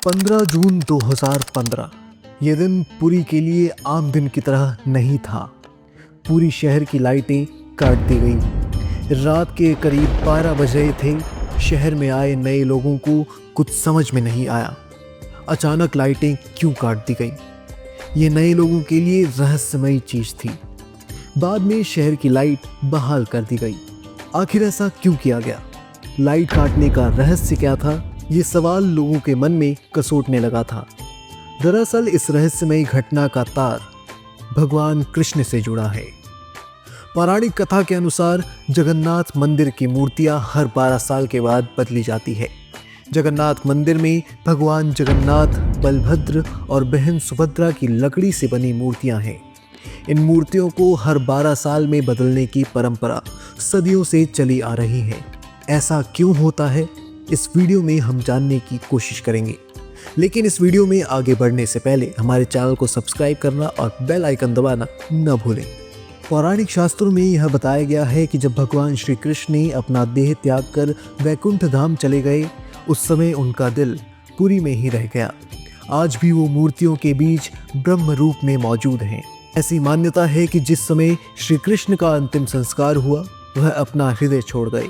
15 जून 2015 ये दिन पुरी के लिए आम दिन की तरह नहीं था। पूरी शहर की लाइटें काट दी गई। रात के करीब 12 बज रहे थे। शहर में आए नए लोगों को कुछ समझ में नहीं आया, अचानक लाइटें क्यों काट दी गई। ये नए लोगों के लिए रहस्यमयी चीज थी। बाद में शहर की लाइट बहाल कर दी गई। आखिर ऐसा क्यों किया गया? लाइट काटने का रहस्य क्या था? ये सवाल लोगों के मन में कसोटने लगा था। दरअसल इस रहस्यमयी घटना का तार भगवान कृष्ण से जुड़ा है। पौराणिक कथा के अनुसार जगन्नाथ मंदिर की मूर्तियां हर 12 साल के बाद बदली जाती है। जगन्नाथ मंदिर में भगवान जगन्नाथ, बलभद्र और बहन सुभद्रा की लकड़ी से बनी मूर्तियां हैं। इन मूर्तियों को हर 12 साल में बदलने की परंपरा सदियों से चली आ रही है। ऐसा क्यों होता है, इस वीडियो में हम जानने की कोशिश करेंगे। लेकिन इस वीडियो में आगे बढ़ने से पहले हमारे चैनल को सब्सक्राइब करना और बेल आइकन दबाना न भूलें। पौराणिक शास्त्रों में यह बताया गया है कि जब भगवान श्री कृष्ण ने अपना देह त्याग कर वैकुंठ धाम चले गए, उस समय उनका दिल पुरी में ही रह गया। आज भी वो मूर्तियों के बीच ब्रह्म रूप में मौजूद हैं। ऐसी मान्यता है कि जिस समय श्री कृष्ण का अंतिम संस्कार हुआ, वह अपना हृदय छोड़ गए।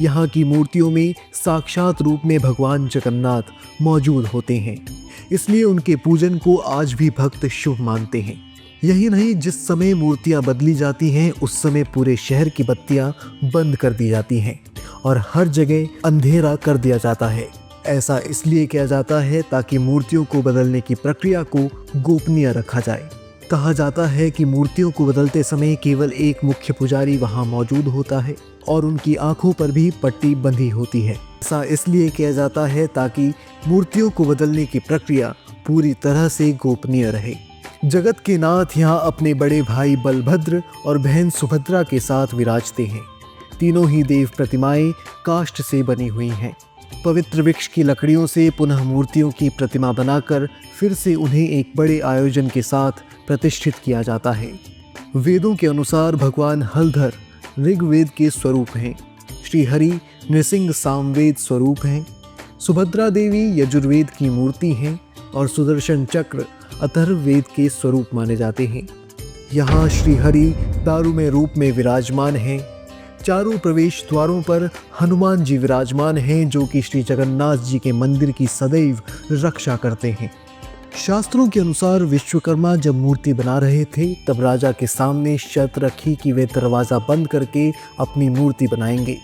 यहाँ की मूर्तियों में साक्षात रूप में भगवान जगन्नाथ मौजूद होते हैं, इसलिए उनके पूजन को आज भी भक्त शुभ मानते हैं। यही नहीं, जिस समय मूर्तियाँ बदली जाती हैं उस समय पूरे शहर की बत्तियाँ बंद कर दी जाती हैं और हर जगह अंधेरा कर दिया जाता है। ऐसा इसलिए किया जाता है ताकि मूर्तियों को बदलने की प्रक्रिया को गोपनीय रखा जाए। कहा जाता है कि मूर्तियों को बदलते समय केवल एक मुख्य पुजारी वहां मौजूद होता है और उनकी आंखों पर भी पट्टी बंधी होती है। ऐसा इसलिए किया जाता है ताकि मूर्तियों को बदलने की प्रक्रिया पूरी तरह से गोपनीय रहे। जगत के नाथ यहाँ अपने बड़े भाई बलभद्र और बहन सुभद्रा के साथ विराजते हैं। तीनों ही देव प्रतिमाएं काष्ठ से बनी हुई हैं। पवित्र वृक्ष की लकड़ियों से पुनः मूर्तियों की प्रतिमा बनाकर फिर से उन्हें एक बड़े आयोजन के साथ प्रतिष्ठित किया जाता है। वेदों के अनुसार भगवान हलधर ऋग्वेद के स्वरूप हैं, श्री हरि नृसिंह सामवेद स्वरूप हैं, सुभद्रा देवी यजुर्वेद की मूर्ति हैं और सुदर्शन चक्र अथर्ववेद के स्वरूप माने जाते हैं। यहाँ श्री हरि दारुमय रूप में विराजमान हैं। चारों प्रवेश द्वारों पर हनुमान जी विराजमान हैं, जो कि श्री जगन्नाथ जी के मंदिर की सदैव रक्षा करते हैं। शास्त्रों के अनुसार विश्वकर्मा जब मूर्ति बना रहे थे, तब राजा के सामने शर्त रखी कि वे दरवाज़ा बंद करके अपनी मूर्ति बनाएंगे।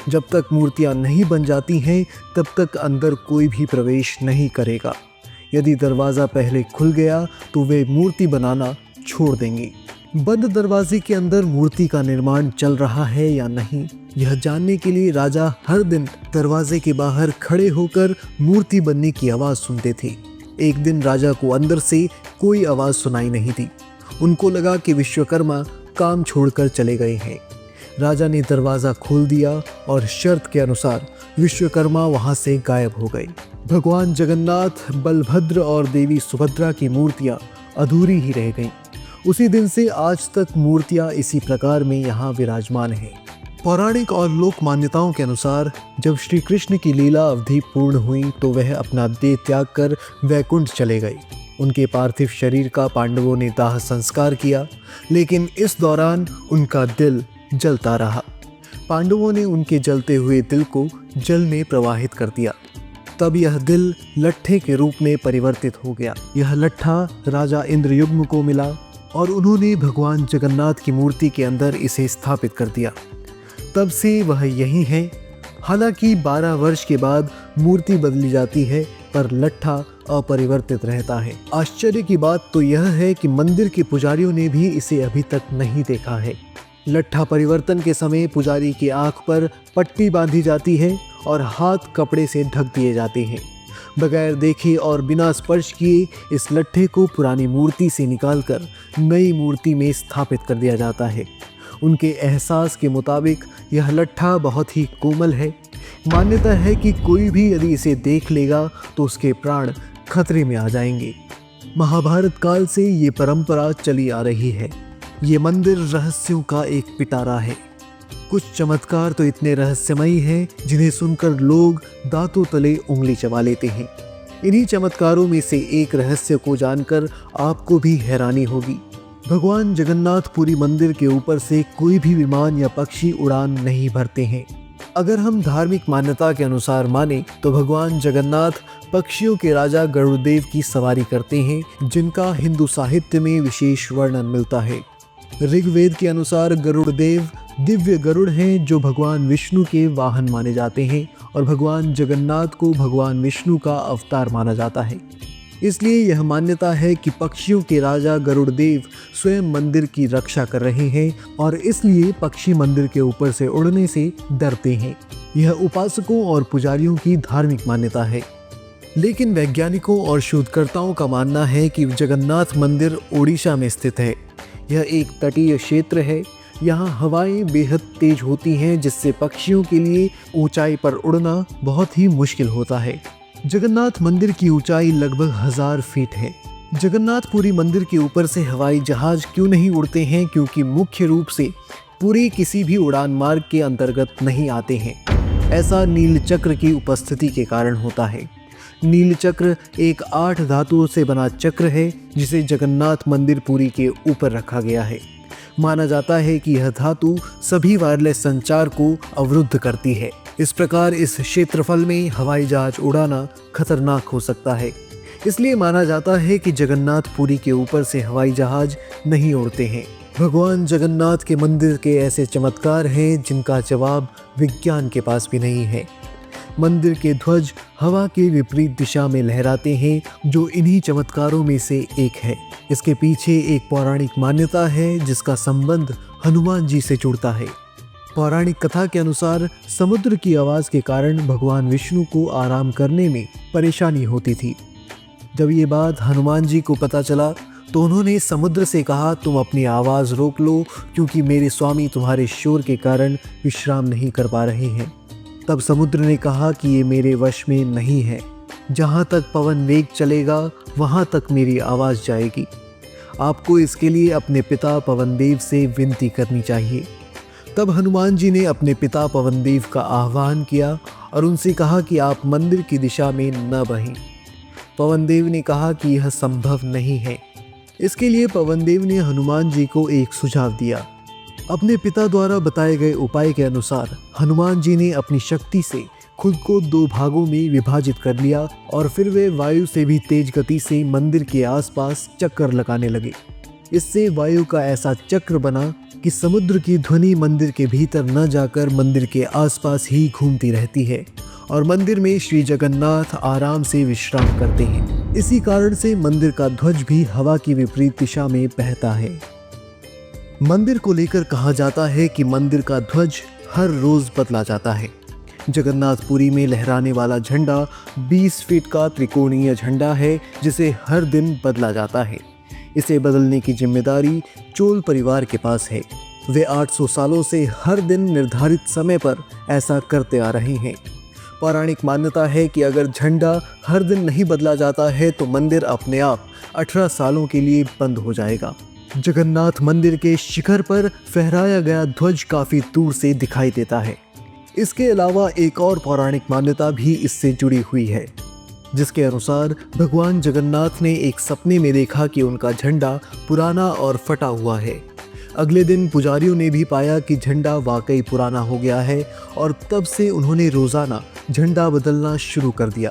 जब तक मूर्तियां नहीं बन जाती हैं, तब तक अंदर कोई भी प्रवेश नहीं करेगा। यदि दरवाज़ा पहले खुल गया तो वे मूर्ति बनाना छोड़ देंगे। बंद दरवाजे के अंदर मूर्ति का निर्माण चल रहा है या नहीं, यह जानने के लिए राजा हर दिन दरवाजे के बाहर खड़े होकर मूर्ति बनने की आवाज़ सुनते थे। एक दिन राजा को अंदर से कोई आवाज़ सुनाई नहीं दी। उनको लगा कि विश्वकर्मा काम छोड़कर चले गए हैं। राजा ने दरवाज़ा खोल दिया और शर्त के अनुसार विश्वकर्मा वहां से गायब हो गए। भगवान जगन्नाथ, बलभद्र और देवी सुभद्रा की मूर्तियां अधूरी ही रह गईं। उसी दिन से आज तक मूर्तियां इसी प्रकार में यहाँ विराजमान हैं। पौराणिक और लोक मान्यताओं के अनुसार जब श्री कृष्ण की लीला अवधि पूर्ण हुई तो वह अपना देह त्याग कर वैकुंठ चले गए। उनके पार्थिव शरीर का पांडवों ने दाह संस्कार किया, लेकिन इस दौरान उनका दिल जलता रहा। पांडवों ने उनके जलते हुए दिल को जल में प्रवाहित कर दिया। तब यह दिल लट्ठे के रूप में परिवर्तित हो गया। यह लट्ठा राजा इंद्रयुग्म को मिला और उन्होंने भगवान जगन्नाथ की मूर्ति के अंदर इसे स्थापित कर दिया। तब से वह यही है। हालांकि 12 वर्ष के बाद मूर्ति बदली जाती है, पर लट्ठा अपरिवर्तित रहता है। आश्चर्य की बात तो यह है कि मंदिर के पुजारियों ने भी इसे अभी तक नहीं देखा है। लट्ठा परिवर्तन के समय पुजारी की आंख पर पट्टी बांधी जाती है और हाथ कपड़े से ढक दिए जाते हैं। बगैर देखे और बिना स्पर्श किए इस लट्ठे को पुरानी मूर्ति से निकालकर नई मूर्ति में स्थापित कर दिया जाता है। उनके एहसास के मुताबिक यह लट्ठा बहुत ही कोमल है। मान्यता है कि कोई भी यदि इसे देख लेगा तो उसके प्राण खतरे में आ जाएंगे। महाभारत काल से ये परंपरा चली आ रही है। ये मंदिर रहस्यों का एक पिटारा है। कुछ चमत्कार तो इतने रहस्यमयी हैं जिन्हें सुनकर लोग दांतों तले उंगली चबा लेते हैं। इन्हीं चमत्कारों में से एक रहस्य को जानकर आपको भी हैरानी होगी। भगवान जगन्नाथ पुरी मंदिर के ऊपर से कोई भी विमान या पक्षी उड़ान नहीं भरते हैं। अगर हम धार्मिक मान्यता के अनुसार माने तो भगवान जगन्नाथ पक्षियों के राजा गरुड़देव की सवारी करते हैं, जिनका हिंदू साहित्य में विशेष वर्णन मिलता है। ऋग्वेद के अनुसार गरुड़देव दिव्य गरुड़ हैं जो भगवान विष्णु के वाहन माने जाते हैं और भगवान जगन्नाथ को भगवान विष्णु का अवतार माना जाता है। इसलिए यह मान्यता है कि पक्षियों के राजा गरुड़देव स्वयं मंदिर की रक्षा कर रहे हैं और इसलिए पक्षी मंदिर के ऊपर से उड़ने से डरते हैं। यह उपासकों और पुजारियों की धार्मिक मान्यता है। लेकिन वैज्ञानिकों और शोधकर्ताओं का मानना है कि जगन्नाथ मंदिर ओडिशा में स्थित है। यह एक तटीय क्षेत्र है। यहाँ हवाएं बेहद तेज होती हैं, जिससे पक्षियों के लिए ऊंचाई पर उड़ना बहुत ही मुश्किल होता है। जगन्नाथ मंदिर की ऊंचाई लगभग 1000 फीट है। जगन्नाथपुरी मंदिर के ऊपर से हवाई जहाज क्यों नहीं उड़ते हैं? क्योंकि मुख्य रूप से पुरी किसी भी उड़ान मार्ग के अंतर्गत नहीं आते हैं। ऐसा नीलचक्र की उपस्थिति के कारण होता है। नीलचक्र एक 8 धातुओं से बना चक्र है जिसे जगन्नाथ मंदिर पुरी के ऊपर रखा गया है। माना जाता है कि यह धातु सभी वायरलेस संचार को अवरुद्ध करती है। इस प्रकार इस क्षेत्रफल में हवाई जहाज उड़ाना खतरनाक हो सकता है। इसलिए माना जाता है कि जगन्नाथ पुरी के ऊपर से हवाई जहाज नहीं उड़ते हैं। भगवान जगन्नाथ के मंदिर के ऐसे चमत्कार हैं जिनका जवाब विज्ञान के पास भी नहीं है। मंदिर के ध्वज हवा के विपरीत दिशा में लहराते हैं, जो इन्हीं चमत्कारों में से एक है। इसके पीछे एक पौराणिक मान्यता है जिसका संबंध हनुमान जी से जुड़ता है। पौराणिक कथा के अनुसार समुद्र की आवाज़ के कारण भगवान विष्णु को आराम करने में परेशानी होती थी। जब ये बात हनुमान जी को पता चला तो उन्होंने समुद्र से कहा, तुम अपनी आवाज़ रोक लो क्योंकि मेरे स्वामी तुम्हारे शोर के कारण विश्राम नहीं कर पा रहे हैं। तब समुद्र ने कहा कि ये मेरे वश में नहीं है। जहाँ तक पवन वेग चलेगा वहाँ तक मेरी आवाज़ जाएगी। आपको इसके लिए अपने पिता पवनदेव से विनती करनी चाहिए। तब हनुमान जी ने अपने पिता पवनदेव का आह्वान किया और उनसे कहा कि आप मंदिर की दिशा में न बहें। पवनदेव ने कहा कि यह संभव नहीं है। इसके लिए पवनदेव ने हनुमान जी को एक सुझाव दिया। अपने पिता द्वारा बताए गए उपाय के अनुसार हनुमान जी ने अपनी शक्ति से खुद को 2 भागों में विभाजित कर लिया और फिर वे वायु से भी तेज गति से मंदिर के आसपास चक्कर लगाने लगे। इससे वायु का ऐसा चक्र बना कि समुद्र की ध्वनि मंदिर के भीतर न जाकर मंदिर के आसपास ही घूमती रहती है और मंदिर में श्री जगन्नाथ आराम से विश्राम करते हैं। इसी कारण से मंदिर का ध्वज भी हवा की विपरीत दिशा में बहता है। मंदिर को लेकर कहा जाता है कि मंदिर का ध्वज हर रोज बदला जाता है। जगन्नाथपुरी में लहराने वाला झंडा 20 फीट का त्रिकोणीय झंडा है जिसे हर दिन बदला जाता है। इसे बदलने की जिम्मेदारी चोल परिवार के पास है। वे 800 सालों से हर दिन निर्धारित समय पर ऐसा करते आ रहे हैं। पौराणिक मान्यता है कि अगर झंडा हर दिन नहीं बदला जाता है तो मंदिर अपने आप 18 सालों के लिए बंद हो जाएगा। जगन्नाथ मंदिर के शिखर पर फहराया गया ध्वज काफ़ी दूर से दिखाई देता है। इसके अलावा एक और पौराणिक मान्यता भी इससे जुड़ी हुई है, जिसके अनुसार भगवान जगन्नाथ ने एक सपने में देखा कि उनका झंडा पुराना और फटा हुआ है। अगले दिन पुजारियों ने भी पाया कि झंडा वाकई पुराना हो गया है और तब से उन्होंने रोज़ाना झंडा बदलना शुरू कर दिया।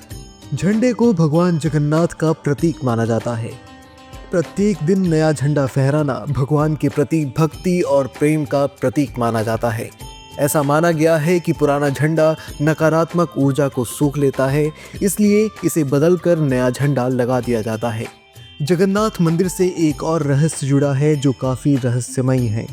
झंडे को भगवान जगन्नाथ का प्रतीक माना जाता है। प्रत्येक दिन नया झंडा फहराना भगवान के प्रति भक्ति और प्रेम का प्रतीक माना जाता है। ऐसा माना गया है कि पुराना झंडा नकारात्मक ऊर्जा को सोख लेता है, इसलिए इसे बदलकर नया झंडा लगा दिया जाता है। जगन्नाथ मंदिर से एक और रहस्य जुड़ा है जो काफ़ी रहस्यमयी है।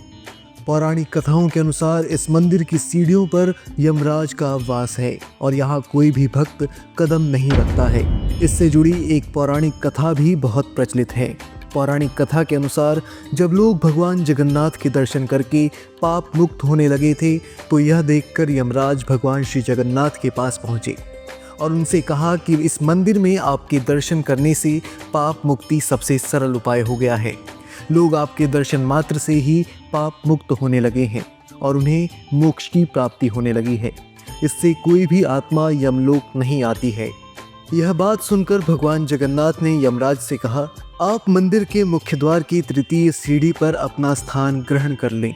पौराणिक कथाओं के अनुसार इस मंदिर की सीढ़ियों पर यमराज का वास है और यहाँ कोई भी भक्त कदम नहीं रखता है। इससे जुड़ी एक पौराणिक कथा भी बहुत प्रचलित है। पौराणिक कथा के अनुसार जब लोग भगवान जगन्नाथ के दर्शन करके पाप मुक्त होने लगे थे तो यह देखकर यमराज भगवान श्री जगन्नाथ के पास पहुँचे और उनसे कहा कि इस मंदिर में आपके दर्शन करने से पाप मुक्ति सबसे सरल उपाय हो गया है। लोग आपके दर्शन मात्र से ही पाप मुक्त होने लगे हैं और उन्हें मोक्ष की प्राप्ति होने लगी है। इससे कोई भी आत्मा यमलोक नहीं आती है। यह बात सुनकर भगवान जगन्नाथ ने यमराज से कहा, आप मंदिर के मुख्य द्वार की तृतीय सीढ़ी पर अपना स्थान ग्रहण कर लें,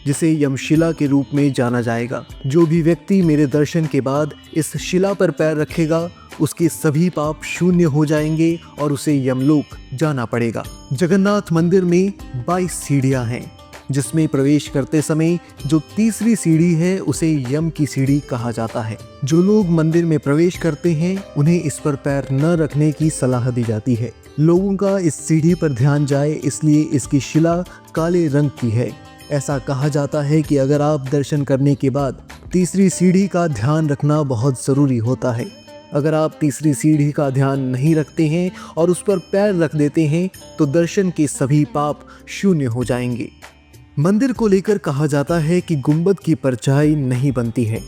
जिसे यमशिला के रूप में जाना जाएगा। जो भी व्यक्ति मेरे दर्शन के बाद इस शिला पर पैर रखेगा उसके सभी पाप शून्य हो जाएंगे और उसे यमलोक जाना पड़ेगा। जगन्नाथ मंदिर में 22 सीढ़ियां हैं, जिसमें प्रवेश करते समय जो तीसरी सीढ़ी है उसे यम की सीढ़ी कहा जाता है। जो लोग मंदिर में प्रवेश करते हैं उन्हें इस पर पैर न रखने की सलाह दी जाती है। लोगों का इस सीढ़ी पर ध्यान जाए इसलिए इसकी शिला काले रंग की है। ऐसा कहा जाता है कि अगर आप दर्शन करने के बाद तीसरी सीढ़ी का ध्यान रखना बहुत ज़रूरी होता है। अगर आप तीसरी सीढ़ी का ध्यान नहीं रखते हैं और उस पर पैर रख देते हैं तो दर्शन के सभी पाप शून्य हो जाएंगे। मंदिर को लेकर कहा जाता है कि गुंबद की परछाई नहीं बनती है।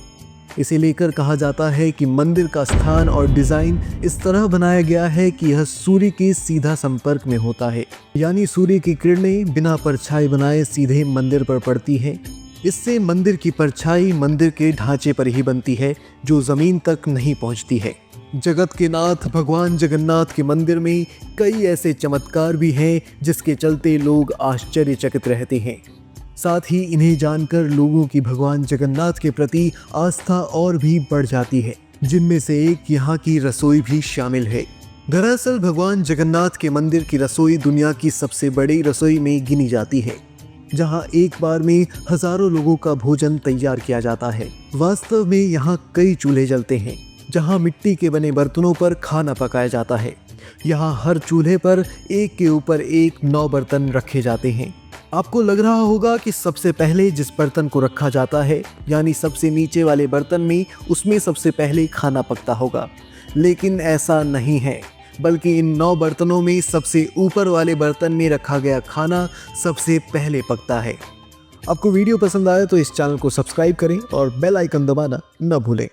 इसे लेकर कहा जाता है कि मंदिर का स्थान और डिज़ाइन इस तरह बनाया गया है कि यह सूर्य के सीधा संपर्क में होता है, यानी सूर्य की किरणें बिना परछाई बनाए सीधे मंदिर पर पड़ती हैं। इससे मंदिर की परछाई मंदिर के ढांचे पर ही बनती है, जो ज़मीन तक नहीं पहुंचती है। जगत के नाथ भगवान जगन्नाथ के मंदिर में कई ऐसे चमत्कार भी हैं जिसके चलते लोग आश्चर्यचकित रहते हैं। साथ ही इन्हें जानकर लोगों की भगवान जगन्नाथ के प्रति आस्था और भी बढ़ जाती है, जिनमें से एक यहाँ की रसोई भी शामिल है। दरअसल भगवान जगन्नाथ के मंदिर की रसोई दुनिया की सबसे बड़ी रसोई में गिनी जाती है, जहाँ एक बार में हजारों लोगों का भोजन तैयार किया जाता है। वास्तव में यहाँ कई चूल्हे जलते हैं, जहाँ मिट्टी के बने बर्तनों पर खाना पकाया जाता है। यहाँ हर चूल्हे पर एक के ऊपर एक 9 बर्तन रखे जाते हैं। आपको लग रहा होगा कि सबसे पहले जिस बर्तन को रखा जाता है, यानी सबसे नीचे वाले बर्तन में, उसमें सबसे पहले खाना पकता होगा, लेकिन ऐसा नहीं है, बल्कि इन 9 बर्तनों में सबसे ऊपर वाले बर्तन में रखा गया खाना सबसे पहले पकता है। आपको वीडियो पसंद आए तो इस चैनल को सब्सक्राइब करें और बेल आइकन दबाना न भूलें।